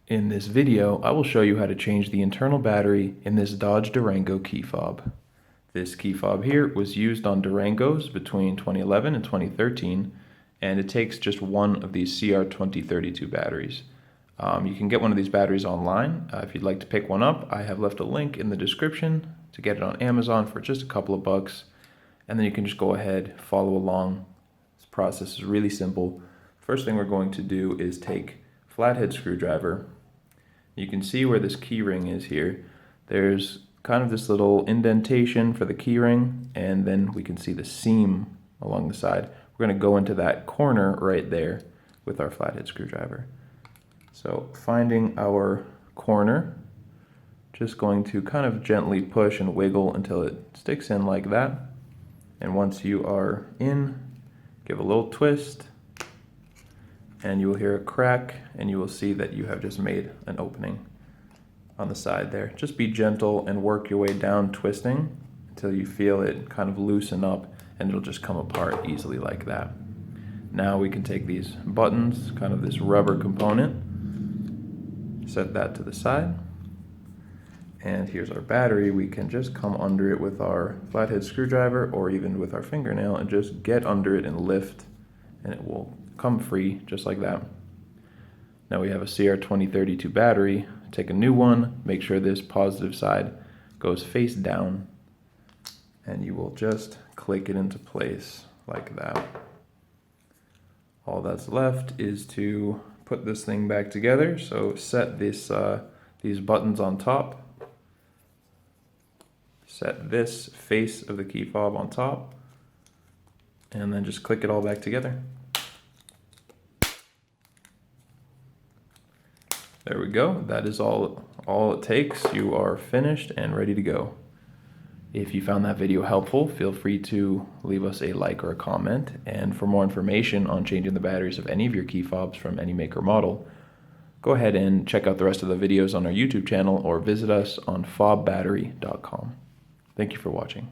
In this video, I will show you how to change the internal battery in this Dodge Durango key fob. This key fob here was used on Durangos between 2011 and 2013, and it takes just one of these CR2032 batteries. You can get one of these batteries online. If you'd like to pick one up, I have left a link in the description to get it on Amazon for just a couple of bucks, and then you can just go ahead, follow along. This process is really simple. First thing we're going to do is take flathead screwdriver. You can see where this key ring is here. There's kind of this little indentation for the key ring, and then we can see the seam along the side. We're going to go into that corner right there with our flathead screwdriver. So finding our corner, just going to kind of gently push and wiggle until it sticks in like that. And once you are in, give a little twist, and you will hear a crack, and you will see that you have just made an opening on the side there. Just be gentle and work your way down, twisting until you feel it kind of loosen up, and it'll just come apart easily like that. Now we can take these buttons, kind of this rubber component, set that to the side, and here's our battery. We can just come under it with our flathead screwdriver or even with our fingernail and just get under it and lift, and it will come free just like that. Now we have a CR2032 battery. Take a new one, make sure this positive side goes face down, and you will just click it into place like that. All that's left is to put this thing back together. So set this these buttons on top, set this face of the key fob on top, and then just click it all back together. There we go. That is all it takes. You are finished and ready to go. If you found that video helpful, feel free to leave us a like or a comment. And for more information on changing the batteries of any of your key fobs from any make or model, go ahead and check out the rest of the videos on our YouTube channel or visit us on fobbattery.com. Thank you for watching.